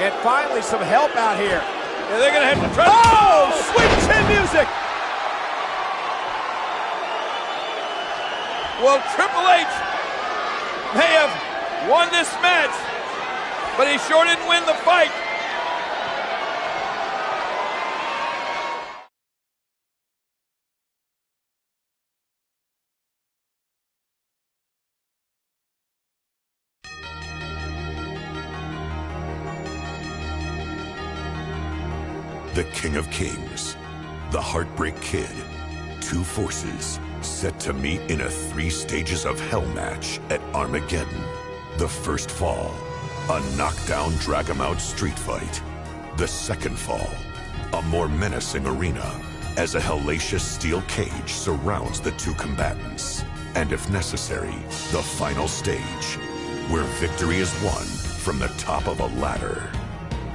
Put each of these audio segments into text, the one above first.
And finally some help out here. Yeah, they're gonna have to try. Oh, sweet chin music. Well, Triple H may have won this match, but he sure didn't win the fight. The King of Kings, the Heartbreak Kid, two forces set to meet in a 3 stages of hell match at Armageddon. The first fall, a knockdown drag-em-out street fight. The second fall, a more menacing arena as a hellacious steel cage surrounds the two combatants. And if necessary, the final stage, where victory is won from the top of a ladder.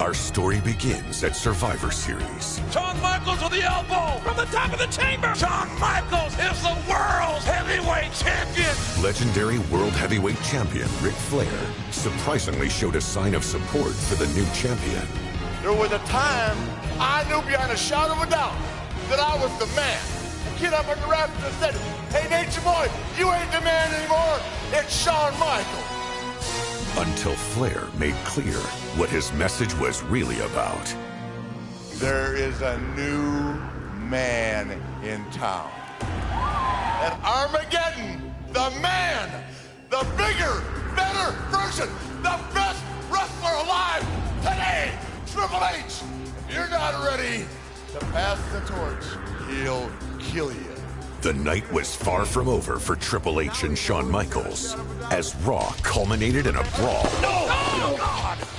Our story begins at Survivor Series. Shawn Michaels with the elbow from the top of the chamber. Shawn Michaels is the world's heavyweight champion. Legendary World Heavyweight Champion Ric Flair surprisingly showed a sign of support for the new champion. There was a time I knew beyond a shadow of a doubt that I was the man. A kid up on the rafters said, "Hey, Nature Boy, you ain't the man anymore. It's Shawn Michaels." Until Flair made clear what his message was really about. There is a new man in town. At Armageddon, the man, the bigger, better version, the best wrestler alive today, Triple H. If you're not ready to pass the torch, he'll kill you. The night was far from over for Triple H and Shawn Michaels, as Raw culminated in a brawl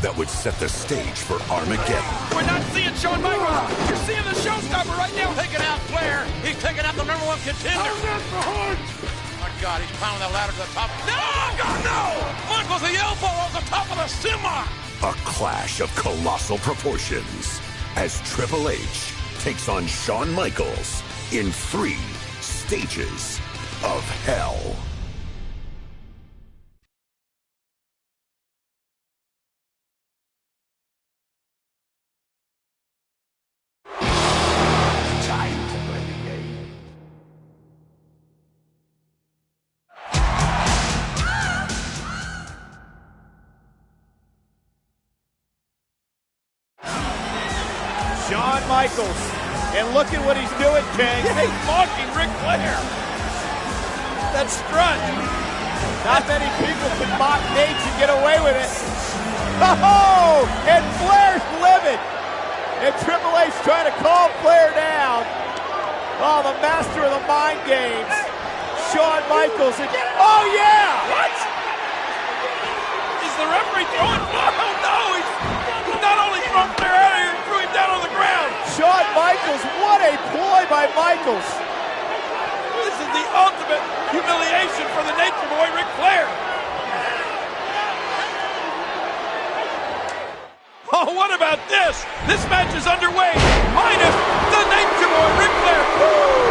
that would set the stage for Armageddon. We're not seeing Shawn Michaels. You're seeing the showstopper right now. Taking out Flair. He's taking out the #1 contender. Oh my God, he's pounding that ladder to the top. No, God, no! Michaels the elbow on the top of the semi. A clash of colossal proportions as Triple H takes on Shawn Michaels in 3 stages of hell. Time to play the game. Shawn Michaels. And look at what he's doing, King. He's mocking Ric Flair. That strut. Not many people can mock Nate and get away with it. Oh, and Flair's livid. And Triple H trying to calm Flair down. Oh, the master of the mind games. Shawn Michaels. Oh, yeah. What? Is the referee throwing? Oh, no. He's not only thrown Flair out of here, he threw him down on the ground. Shawn Michaels, what a ploy by Michaels. This is the ultimate humiliation for the Nature Boy, Ric Flair. Oh, what about this? This match is underway, minus the Nature Boy, Ric Flair. Woo!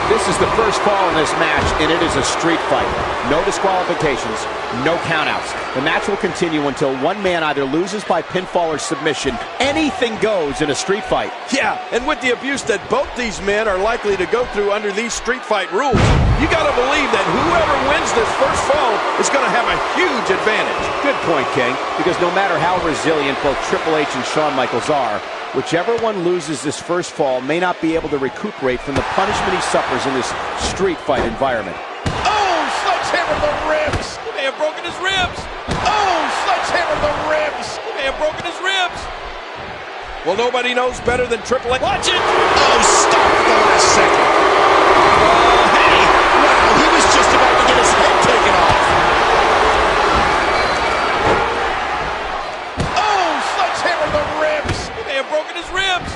This is the first fall in this match, and it is a street fight. No disqualifications, no countouts. The match will continue until one man either loses by pinfall or submission. Anything goes in a street fight. Yeah, and with the abuse that both these men are likely to go through under these street fight rules, you got to believe that whoever wins this first fall is going to have a huge advantage. Good point, King, because no matter how resilient both Triple H and Shawn Michaels are, whichever one loses this first fall may not be able to recuperate from the punishment he suffers in this street fight environment. Oh, sledgehammer to the ribs. He may have broken his ribs. Oh, sledgehammer to the ribs. He may have broken his ribs. Well, nobody knows better than Triple H. Watch it. Oh, stop at the last second. Hey, wow, he was just about to get his head taken off. Oh, sledgehammer to the ribs. He may have broken his ribs.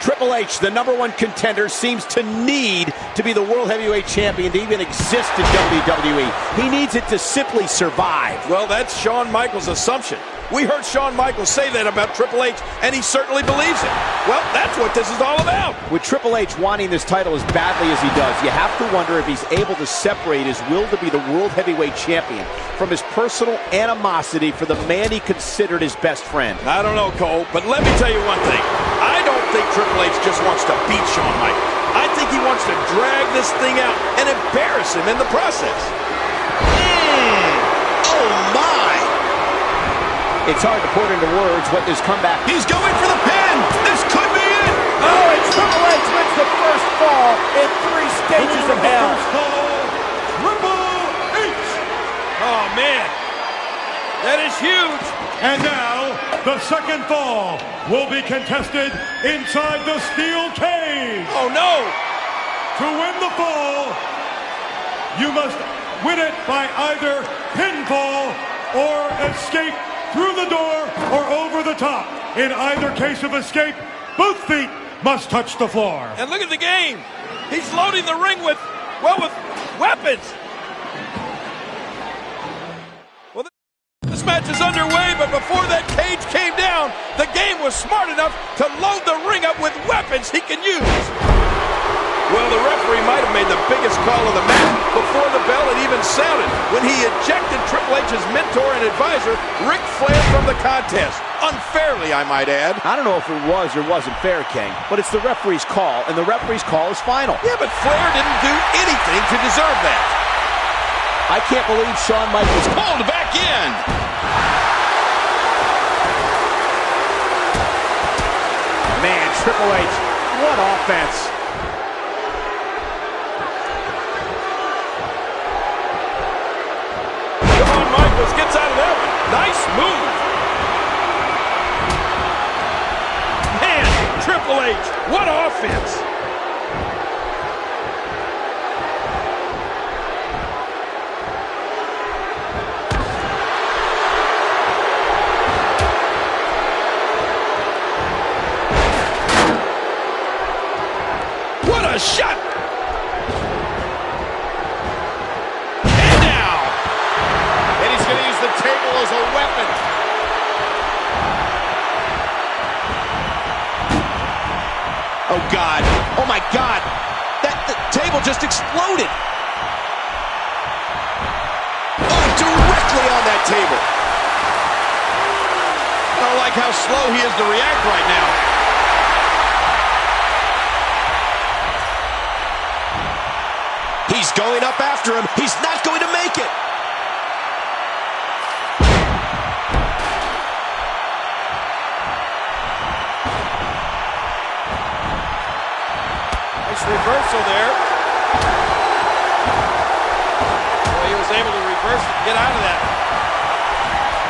Triple H, the #1 contender, seems to need to be the World Heavyweight Champion to even exist in WWE. He needs it to simply survive. Well, that's Shawn Michaels' assumption. We heard Shawn Michaels say that about Triple H, and he certainly believes it. Well, that's what this is all about. With Triple H wanting this title as badly as he does, you have to wonder if he's able to separate his will to be the World Heavyweight Champion from his personal animosity for the man he considered his best friend. I don't know, Cole, but let me tell you one thing. I don't think Triple H just wants to beat Shawn Michaels. I think he wants to drag this thing out and embarrass him in the process. Oh, my. It's hard to put into words what this comeback... He's going for the pin. This could be it. Oh, and Triple H wins the first fall in 3 stages of hell. Triple H. Oh, man. That is huge. And now, the second fall will be contested inside the steel cage. Oh, no. To win the fall, you must win it by either pinfall or escape through the door or over the top. In either case of escape, both feet must touch the floor. And look at the game. He's loading the ring with weapons. Well, this match is underway, but before that cage came down, the game was smart enough to load the ring up with weapons he can use. Well, the referee might have made the biggest call of the match before the bell had even sounded when he ejected Triple H's mentor and advisor, Ric Flair, from the contest. Unfairly, I might add. I don't know if it was or wasn't fair, King, but it's the referee's call, and the referee's call is final. Yeah, but Flair didn't do anything to deserve that. I can't believe Shawn Michaels Pulled back in. Man, Triple H, what offense. Shawn Michaels gets out of that one. Nice move. Man, Triple H, what offense. What a shot! And now! And he's going to use the table as a weapon. Oh, God. Oh, my God. The table just exploded. Oh, directly on that table. I don't like how slow he is to react right now. He's going up after him. He's not going to make it. Nice reversal there. Well, he was able to reverse it and get out of that.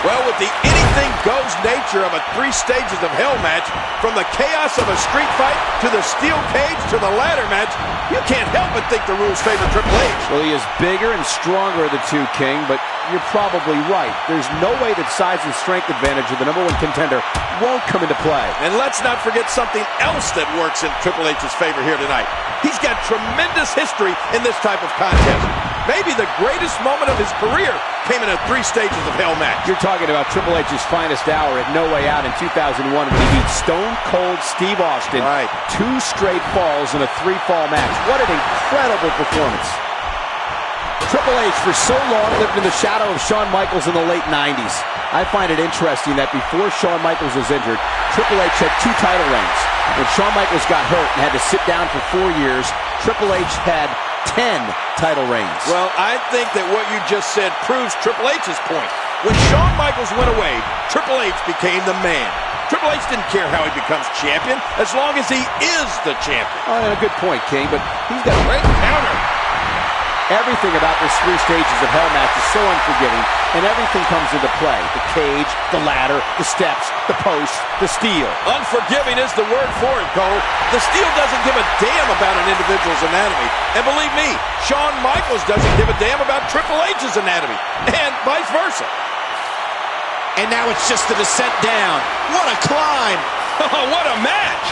Well, with the anything-goes nature of a 3 stages of hell match, from the chaos of a street fight to the steel cage to the ladder match, you can't help but think the rules favor Triple H. Well, he is bigger and stronger of the two, King, but you're probably right. There's no way that size and strength advantage of the #1 contender won't come into play. And let's not forget something else that works in Triple H's favor here tonight. He's got tremendous history in this type of contest. Maybe the greatest moment of his career came in a 3 stages of hell match. You're talking about Triple H's finest hour at No Way Out in 2001 when he beat Stone Cold Steve Austin. Right. 2 straight falls in a 3-fall match. What an incredible performance. Triple H for so long lived in the shadow of Shawn Michaels in the late 90s. I find it interesting that before Shawn Michaels was injured, Triple H had 2 title reigns. When Shawn Michaels got hurt and had to sit down for 4 years, Triple H had 10 title reigns. Well, I think that what you just said proves Triple H's point. When Shawn Michaels went away, Triple H became the man. Triple H didn't care how he becomes champion, as long as he is the champion. Oh, yeah, good point, King, but he's got a Great counter. Everything about this 3 stages of hell match is so unforgiving, and everything comes into play. The cage, the ladder, the steps, the post, the steel. Unforgiving is the word for it, Cole. The steel doesn't give a damn about an individual's anatomy. And believe me, Shawn Michaels doesn't give a damn about Triple H's anatomy. And vice versa. And now it's just the descent down. What a climb. Oh, what a match.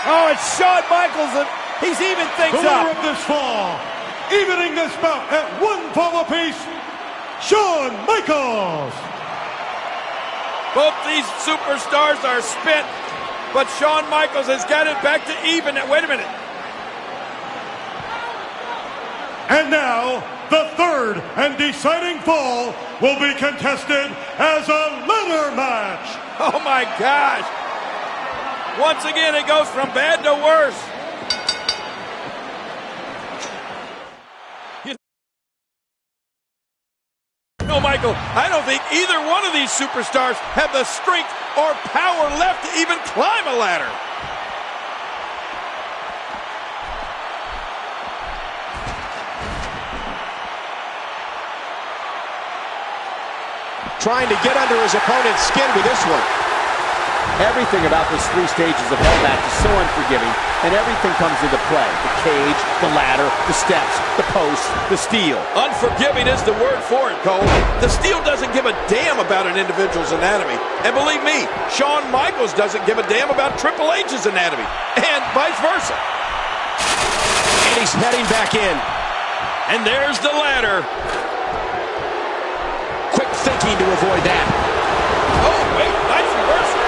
Oh, it's Shawn Michaels, and he's even things The winner up. of this fall, evening this bout at one fall apiece, Shawn Michaels. Both these superstars are spent, but Shawn Michaels has got it back to even. Wait a minute. And now, the third and deciding fall will be contested as a leather match. Oh my gosh. Once again, it goes from bad to worse. No, Michael, I don't think either one of these superstars have the strength or power left to even climb a ladder. Trying to get under his opponent's skin with this one. Everything about this 3 stages of hell match is so unforgiving, and everything comes into play. The cage, the ladder, the steps, the posts, the steel. Unforgiving is the word for it, Cole. The steel doesn't give a damn about an individual's anatomy. And believe me, Shawn Michaels doesn't give a damn about Triple H's anatomy. And vice versa. And he's heading back in. And there's the ladder. Quick thinking to avoid that. Oh, wait, nice reversal.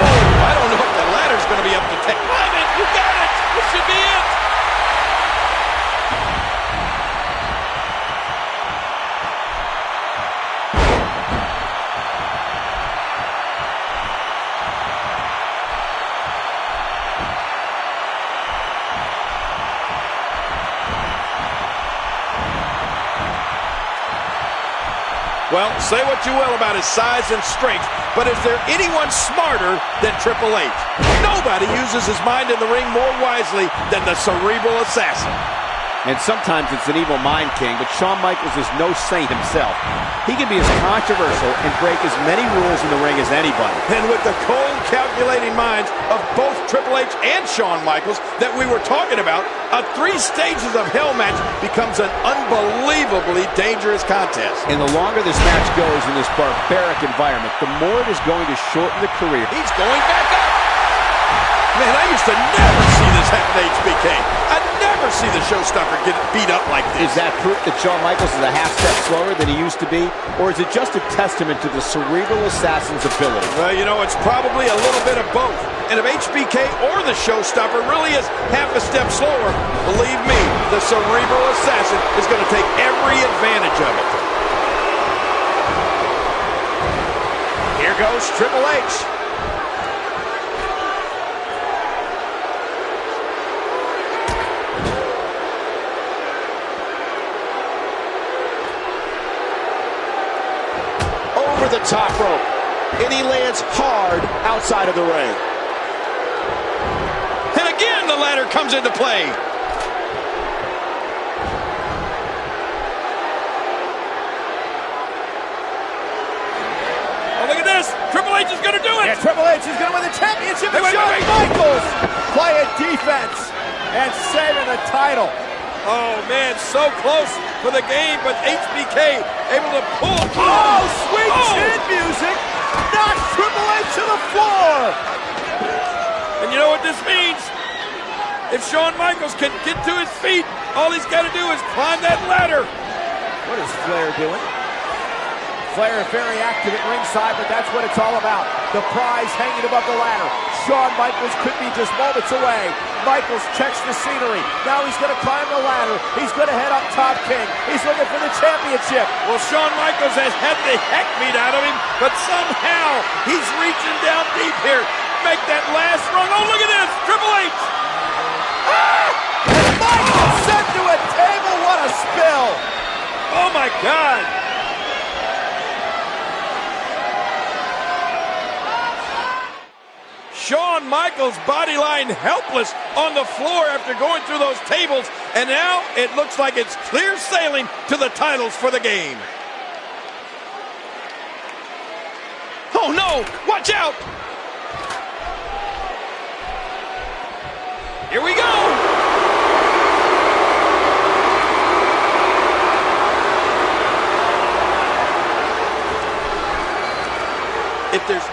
Oh, I don't know if the ladder's going to be up to 10. Climb it, you got it. This should be it. Well, say what you will about his size and strength, but is there anyone smarter than Triple H? Nobody uses his mind in the ring more wisely than the Cerebral Assassin. And sometimes it's an evil mind king, but Shawn Michaels is no saint himself. He can be as controversial and break as many rules in the ring as anybody. And with the cold, calculating minds of both Triple H and Shawn Michaels that we were talking about, a 3 stages of hell match becomes an unbelievably dangerous contest. And the longer this match goes in this barbaric environment, the more it is going to shorten the career. He's going back up. Man, I used to never see this happen to HBK. I'd never see the showstopper get beat up like this. Is that proof that Shawn Michaels is a half-step slower than he used to be? Or is it just a testament to the Cerebral Assassin's ability? Well, you know, it's probably a little bit of both. And if HBK or the showstopper really is half a step slower, believe me, the Cerebral Assassin is going to take every advantage of it. Here goes Triple H. The top rope, and he lands hard outside of the ring. And again, the ladder comes into play. Oh, look at this. Triple H is going to do it. Yeah, Triple H is going to win the championship. And Shawn Michaels playing defense and saving the title. Oh, man, so close for the game, but HBK able to pull. Oh, sweet chin music knocks Triple H to the floor. And you know what this means? If Shawn Michaels can get to his feet, all he's got to do is climb that ladder. What is Flair doing? Flair very active at ringside, but that's what it's all about. The prize hanging above the ladder. Shawn Michaels could be just moments away. Michaels checks the scenery. Now he's going to climb the ladder. He's going to head up top, King. He's looking for the championship. Well, Shawn Michaels has had the heck beat out of him, but somehow he's reaching down deep here. Make that last rung. Oh, look at this. Triple H. Ah! And Michaels sent to a table. What a spill. Oh, my God. Shawn Michaels body line helpless on the floor after going through those tables, and now it looks like it's clear sailing to the titles for the game. Oh no, watch out! Here we go! If there's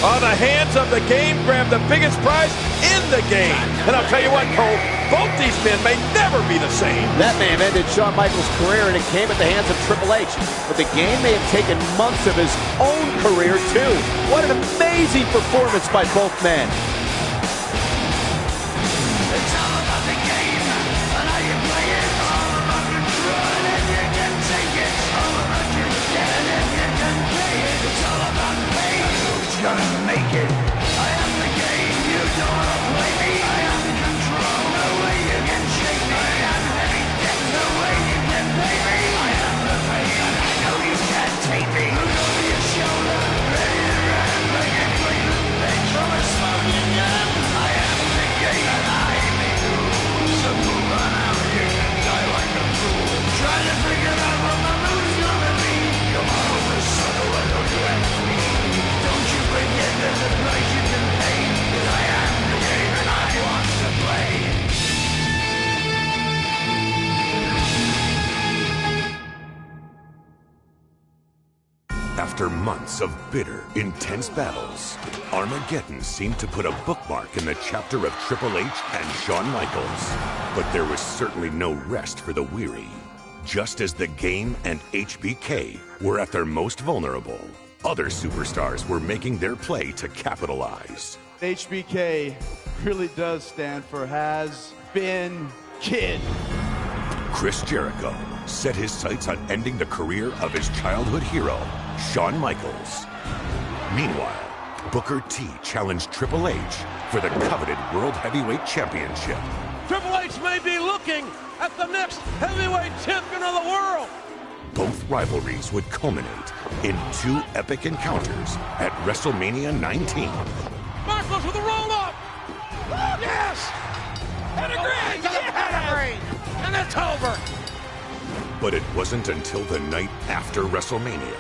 on the hands of the game, grab the biggest prize in the game. And I'll tell you what, Cole, both these men may never be the same. That may have ended Shawn Michaels' career, and it came at the hands of Triple H. But the game may have taken months of his own career, too. What an amazing performance by both men. It's all about the game, and how you play it. All about control, and if you can take it. All about your dead, and if you can play it. It's all about pain. Who's gonna make it? I am the game, you don't wanna play me. I am control, no way you can shake me. I am heavy debt, no way you can pay me. I am the pain, and I know you can't take me. Look over your shoulder, ready to run, make it clean. Then throw a smoking gun. I am the game, and I may lose. So move on out, you can die like a fool. Try to figure out what my move's gonna be. Come on over, son, why don't you act free? Don't you forget there's a price you can pay. 'Cause I am the game, and I want to play. After months of bitter, intense battles, Armageddon seemed to put a bookmark in the chapter of Triple H and Shawn Michaels. But there was certainly no rest for the weary. Just as the game and HBK were at their most vulnerable, other superstars were making their play to capitalize. HBK really does stand for Has Been Kid. Chris Jericho set his sights on ending the career of his childhood hero, Shawn Michaels. Meanwhile, Booker T challenged Triple H for the coveted World Heavyweight Championship. Triple H may be looking at the next heavyweight champion of the world. Both rivalries would culminate in two epic encounters at WrestleMania 19. Michaels with a roll-up. Oh, yes! Pedigree! Yes! And it's over. But it wasn't until the night after WrestleMania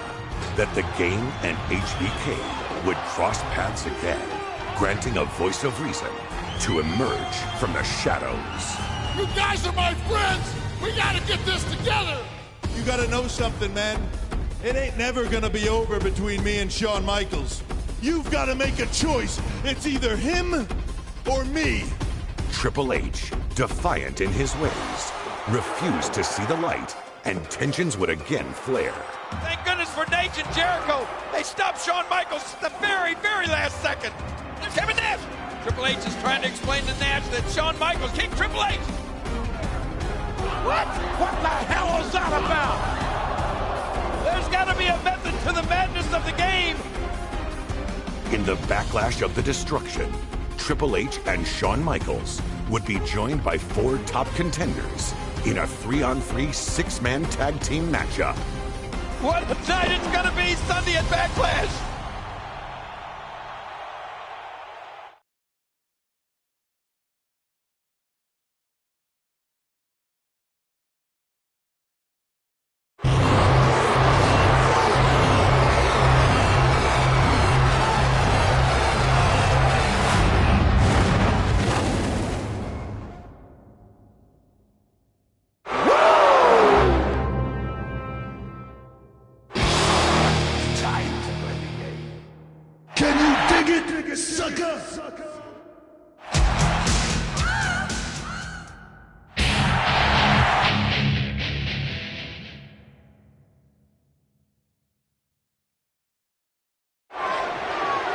that the game and HBK would cross paths again, granting a voice of reason to emerge from the shadows. You guys are my friends! We gotta get this together! You gotta know something, man. It ain't never gonna be over between me and Shawn Michaels. You've gotta make a choice. It's either him or me. Triple H, defiant in his ways, refused to see the light, and tensions would again flare. Thank goodness for Nash and Jericho. They stopped Shawn Michaels at the very, very last second. There's Kevin Nash. Triple H is trying to explain to Nash that Shawn Michaels kicked Triple H. What? What the hell is that about? There's got to be a method to the madness of the game. In the backlash of the destruction, Triple H and Shawn Michaels would be joined by four top contenders in a 3-on-3 six-man tag team matchup. What a night it's going to be Sunday at Backlash. Can you dig it, sucker?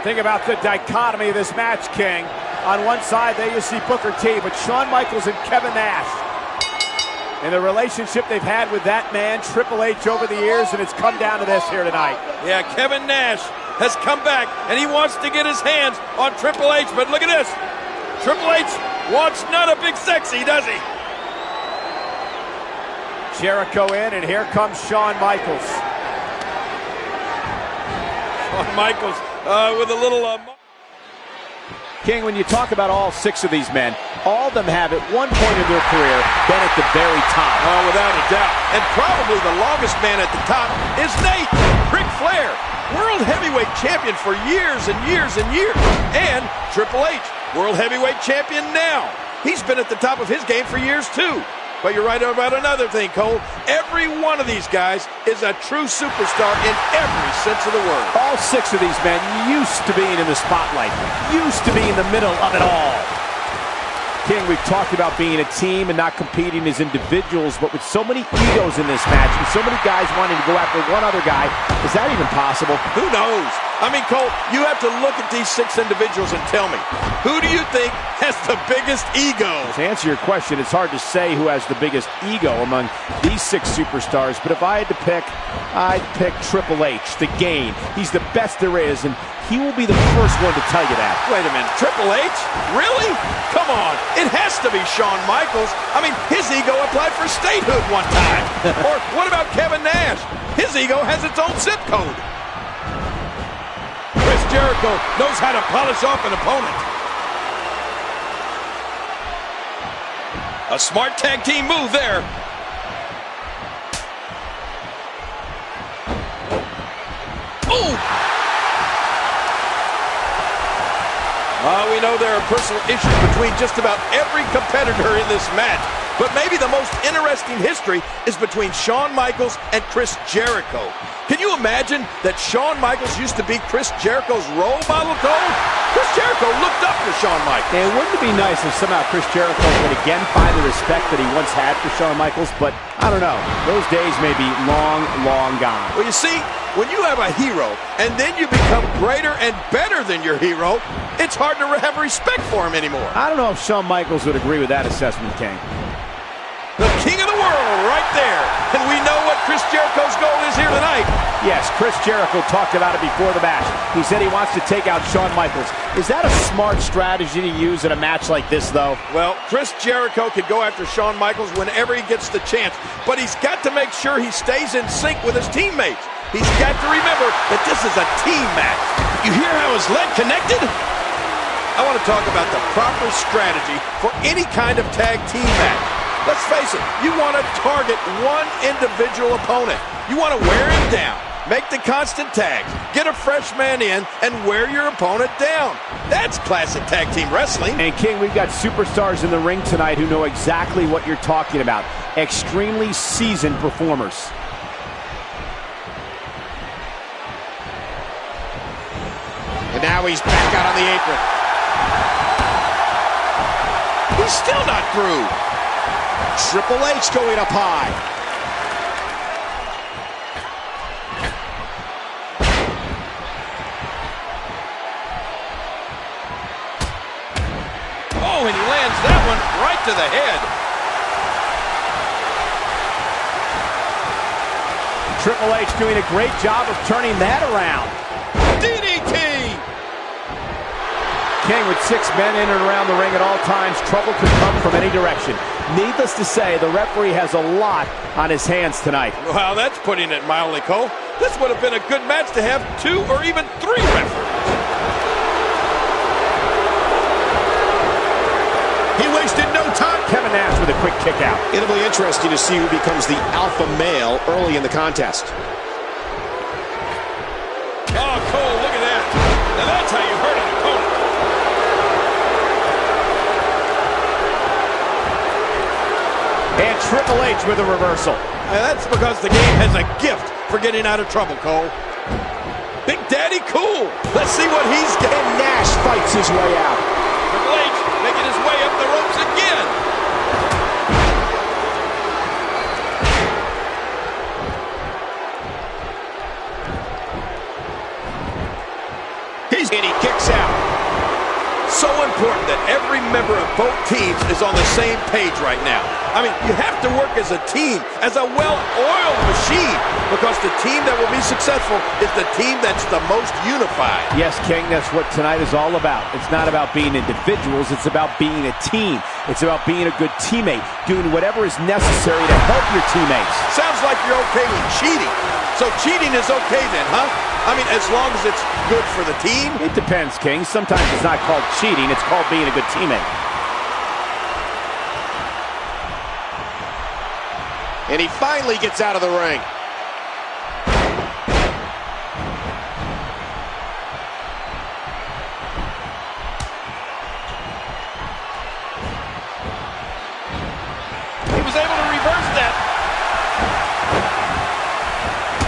Think about the dichotomy of this match, King. On one side, there you see Booker T, but Shawn Michaels and Kevin Nash. And the relationship they've had with that man, Triple H, over the years, and it's come down to this here tonight. Yeah, Kevin Nash has come back, and he wants to get his hands on Triple H, but look at this. Triple H wants none of Big Sexy, does he? Jericho in, and here comes Shawn Michaels. Shawn Michaels with a little... King, when you talk about all six of these men, all of them have at one point in their career been at the very top. Oh, without a doubt. And probably the longest man at the top is Nate, Ric Flair, World Heavyweight Champion for years and years and years. And Triple H, World Heavyweight Champion now. He's been at the top of his game for years too. But you're right about another thing, Cole. Every one of these guys is a true superstar in every sense of the word. All 6 of these men used to being in the spotlight, used to be in the middle of it all. King, we've talked about being a team and not competing as individuals, but with so many egos in this match and so many guys wanting to go after one other guy, is that even possible? Who knows? I mean, Cole, you have to look at these 6 individuals and tell me, who do you think has the biggest ego? To answer your question, it's hard to say who has the biggest ego among these 6 superstars, but if I had to pick, I'd pick Triple H, the Game. He's the best there is, and he will be the first one to tell you that. Wait a minute, Triple H? Really? Come on, it has to be Shawn Michaels. I mean, his ego applied for statehood one time. Or what about Kevin Nash? His ego has its own zip code. Chris Jericho knows how to polish off an opponent. A smart tag team move there. Ooh! We know there are personal issues between just about every competitor in this match, but maybe the most interesting history is between Shawn Michaels and Chris Jericho. Can you imagine that Shawn Michaels used to be Chris Jericho's role model, Cole? Chris Jericho looked up to Shawn Michaels. And wouldn't it be nice if somehow Chris Jericho could again find the respect that he once had for Shawn Michaels? But I don't know. Those days may be long, long gone. Well, you see, when you have a hero and then you become greater and better than your hero, it's hard to have respect for him anymore. I don't know if Shawn Michaels would agree with that assessment, King. The king of the world right there. And we know what Chris Jericho's goal is here tonight. Yes, Chris Jericho talked about it before the match. He said he wants to take out Shawn Michaels. Is that a smart strategy to use in a match like this, though? Well, Chris Jericho can go after Shawn Michaels whenever he gets the chance, but he's got to make sure he stays in sync with his teammates. He's got to remember that this is a team match. You hear how his leg connected? I want to talk about the proper strategy for any kind of tag team match. Let's face it, you want to target one individual opponent. You want to wear him down, make the constant tags, get a fresh man in, and wear your opponent down. That's classic tag team wrestling. And King, we've got superstars in the ring tonight who know exactly what you're talking about. Extremely seasoned performers. And now he's back out on the apron. He's still not through. Triple H going up high. Oh, and he lands that one right to the head. Triple H doing a great job of turning that around. DDT! King, with 6 men in and around the ring at all times, trouble could come from any direction. Needless to say, the referee has a lot on his hands tonight. Wow, that's putting it mildly, Cole. This would have been a good match to have 2 or even 3 referees. He wasted no time. Kevin Nash with a quick kick out. It'll be interesting to see who becomes the alpha male early in the contest. Oh, Cole, look at that. Now that's how you hurt an opponent. And Triple H with a reversal. And that's because the Game has a gift for getting out of trouble, Cole. Big Daddy Cool. Let's see what he's getting. And Nash fights his way out. Triple H making his way up the ropes again. And he kicks out. So important that every member of both teams is on the same page right now. I mean, you have to work as a team, as a well-oiled machine, because the team that will be successful is the team that's the most unified. Yes, King, that's what tonight is all about. It's not about being individuals, it's about being a team. It's about being a good teammate, doing whatever is necessary to help your teammates. Sounds like you're okay with cheating. So cheating is okay then, huh? I mean, as long as it's good for the team? It depends, King. Sometimes it's not called cheating, it's called being a good teammate. And he finally gets out of the ring. He was able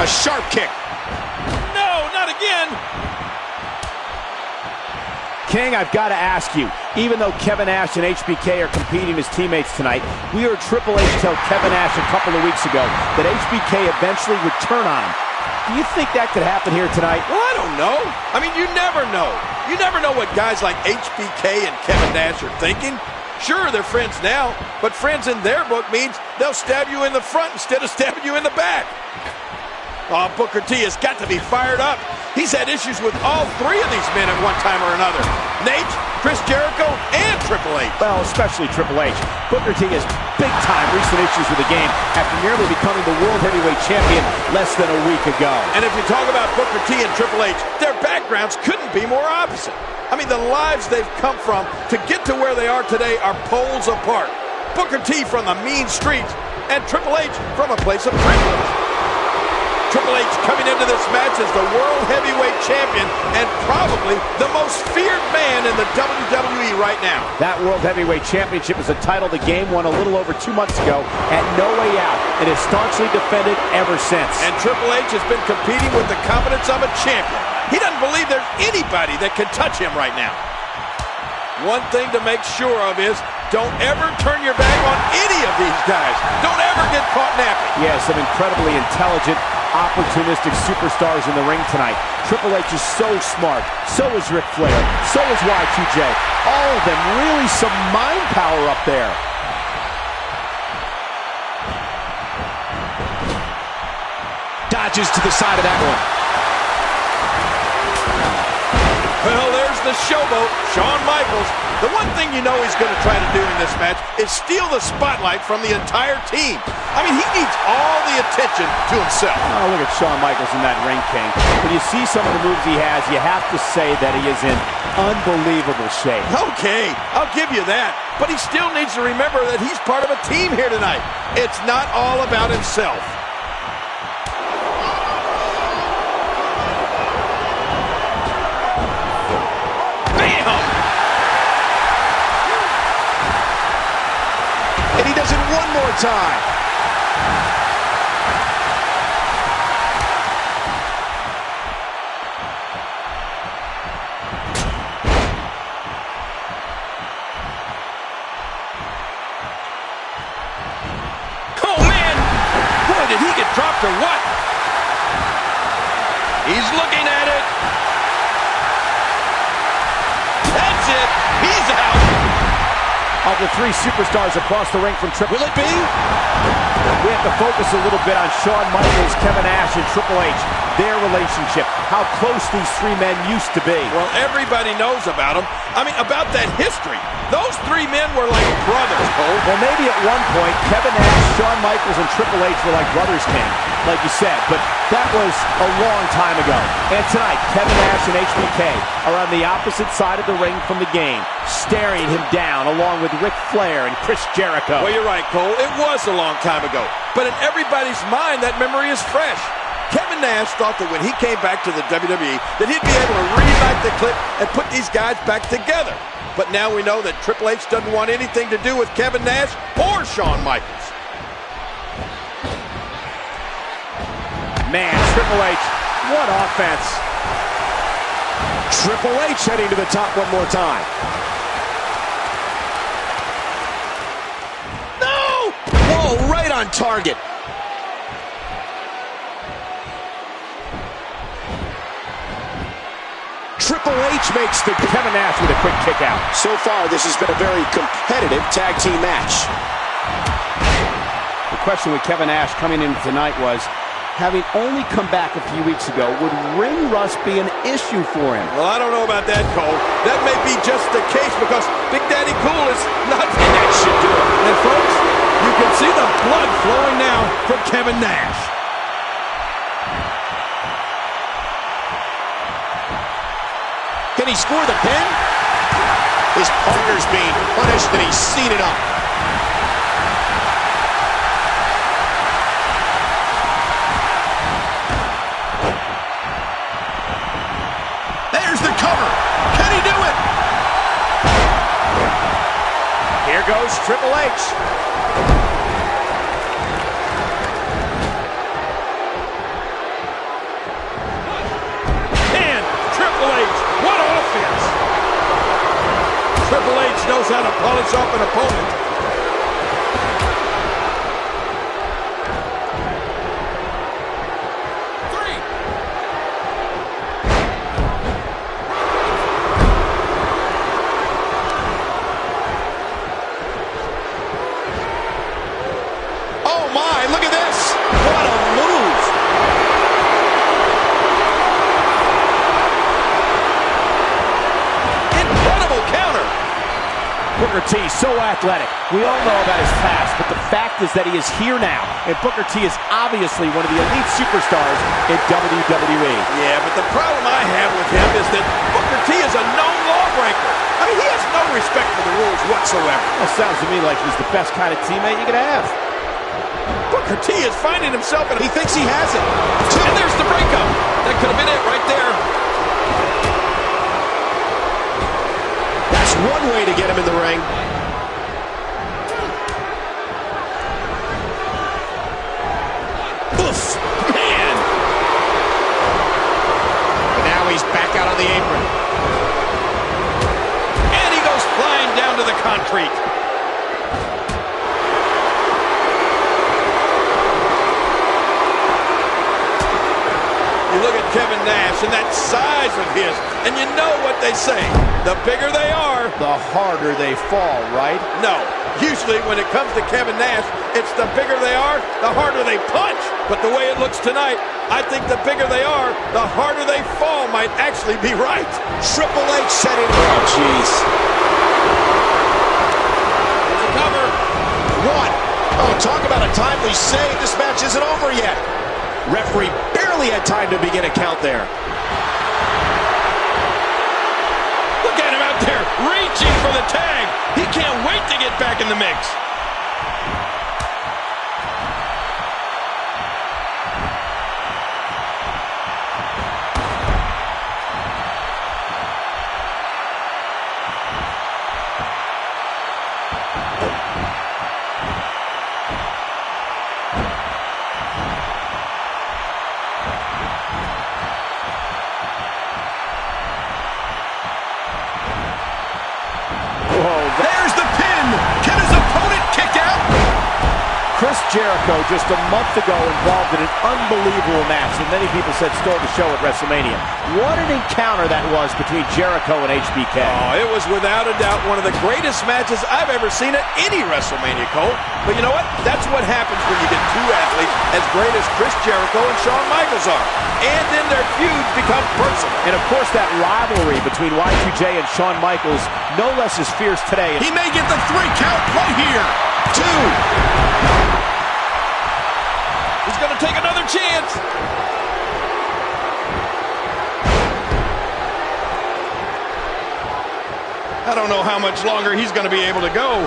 A sharp kick. No, not again. King, I've got to ask you, even though Kevin Nash and HBK are competing as teammates tonight, we heard Triple H tell Kevin Nash a couple of weeks ago that HBK eventually would turn on him. Do you think that could happen here tonight? Well, I don't know. I mean, you never know. You never know what guys like HBK and Kevin Nash are thinking. Sure, they're friends now, but friends in their book means they'll stab you in the front instead of stabbing you in the back. Oh, Booker T has got to be fired up. He's had issues with all three of these men at one time or another. Nate, Chris Jericho, and Triple H. Well, especially Triple H. Booker T has big-time recent issues with the game after nearly becoming the World Heavyweight Champion less than a week ago. And if you talk about Booker T and Triple H, their backgrounds couldn't be more opposite. I mean, the lives they've come from to get to where they are today are poles apart. Booker T from the mean streets, and Triple H from a place of privilege. Triple H coming into this match as the World Heavyweight Champion and probably the most feared man in the WWE right now. That World Heavyweight Championship is a title the game won a little over 2 months ago at No Way Out and has staunchly defended ever since. And Triple H has been competing with the confidence of a champion. He doesn't believe there's anybody that can touch him right now. One thing to make sure of is don't ever turn your back on any of these guys. Don't ever get caught napping. Yeah, some incredibly intelligent, opportunistic superstars in the ring tonight. Triple H is so smart. So is Ric Flair. So is Y2J. All of them really some mind power up there. Dodges to the side of that one. Well, there's the showboat, Shawn Michaels. The one thing you know he's going to try to do in this match is steal the spotlight from the entire team. I mean, he needs all the attention to himself. Oh, look at Shawn Michaels in that ring, King. When you see some of the moves he has, you have to say that he is in unbelievable shape. Okay, I'll give you that. But he still needs to remember that he's part of a team here tonight. It's not all about himself. And he does it one more time. Oh, man! Boy, did he get dropped or what? He's looking at it. That's it. He's out. Of the three superstars across the ring from Triple H. Will it be? We have to focus a little bit on Shawn Michaels, Kevin Nash, and Triple H. Their relationship, how close these three men used to be. Well, everybody knows about them. I mean, about that history. Those three men were like brothers, Cole. Well, maybe at one point, Kevin Nash, Shawn Michaels, and Triple H were like brothers, King, like you said. But that was a long time ago. And tonight, Kevin Nash and HBK are on the opposite side of the ring from the game, staring him down along with Ric Flair and Chris Jericho. Well, you're right, Cole. It was a long time ago. But in everybody's mind, that memory is fresh. Kevin Nash thought that when he came back to the WWE, that he'd be able to reunite the clip and put these guys back together. But now we know that Triple H doesn't want anything to do with Kevin Nash or Shawn Michaels. Man, Triple H, what offense. Triple H heading to the top one more time. No! Whoa, right on target. Triple H makes the... Kevin Nash with a quick kick out. So far, this has been a very competitive tag team match. The question with Kevin Nash coming in tonight was, having only come back a few weeks ago, would ring rust be an issue for him? Well, I don't know about that, Cole. That may be just the case because Big Daddy Cool is not... And that should do it. And folks, you can see the blood flowing now from Kevin Nash. Can he score the pin? His partner's being punished and he's seen it up. There's the cover. Can he do it? Here goes Triple H. how to polish off an opponent. Booker T, so athletic. We all know about his past, but the fact is that he is here now, and Booker T is obviously one of the elite superstars in WWE. Yeah, but the problem I have with him is that Booker T is a known lawbreaker. I mean, he has no respect for the rules whatsoever. Well, sounds to me like he's the best kind of teammate you could have. Booker T is finding himself, and he thinks he has it. And there's the breakup. That could have been it right there. One way to get him in the ring. Oof, man. And now he's back out on the apron. And he goes flying down to the concrete. You look at Kevin Nash and that size of his, and you know what they say. The bigger they are, the harder they fall, right? No. Usually when it comes to Kevin Nash, it's the bigger they are, the harder they punch. But the way it looks tonight, I think the bigger they are, the harder they fall might actually be right. Triple H setting. Oh, jeez. There's a cover. One. Oh, talk about a timely save. This match isn't over yet. Referee barely had time to begin a count there. Look at him out there reaching for the tag. He can't wait to get back in the mix. There's the pin. Can his opponent kick out? Chris Jericho just a month ago involved in an unbelievable match that many people said stole the show at WrestleMania. What an encounter that was between Jericho and HBK. Oh, it was without a doubt one of the greatest matches I've ever seen at any WrestleMania, Cole. But you know what? That's what happens when you get two athletes as great as Chris Jericho and Shawn Michaels are. And then their feuds become personal. And of course that rivalry between Y2J and Shawn Michaels no less as fierce today. He may get the 3 count right here. 2. He's going to take another chance. I don't know how much longer he's going to be able to go.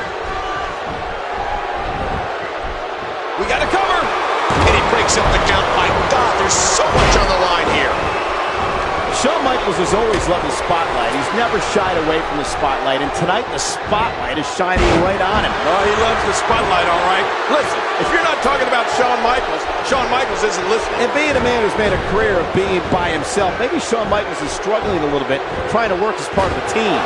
We got a cover. And he breaks up the count. My God, there's so much on the line here. Shawn Michaels has always loved the spotlight. He's never shied away from the spotlight, and tonight the spotlight is shining right on him. Oh, he loves the spotlight, all right. Listen, if you're not talking about Shawn Michaels isn't listening. And being a man who's made a career of being by himself, maybe Shawn Michaels is struggling a little bit, trying to work as part of a team.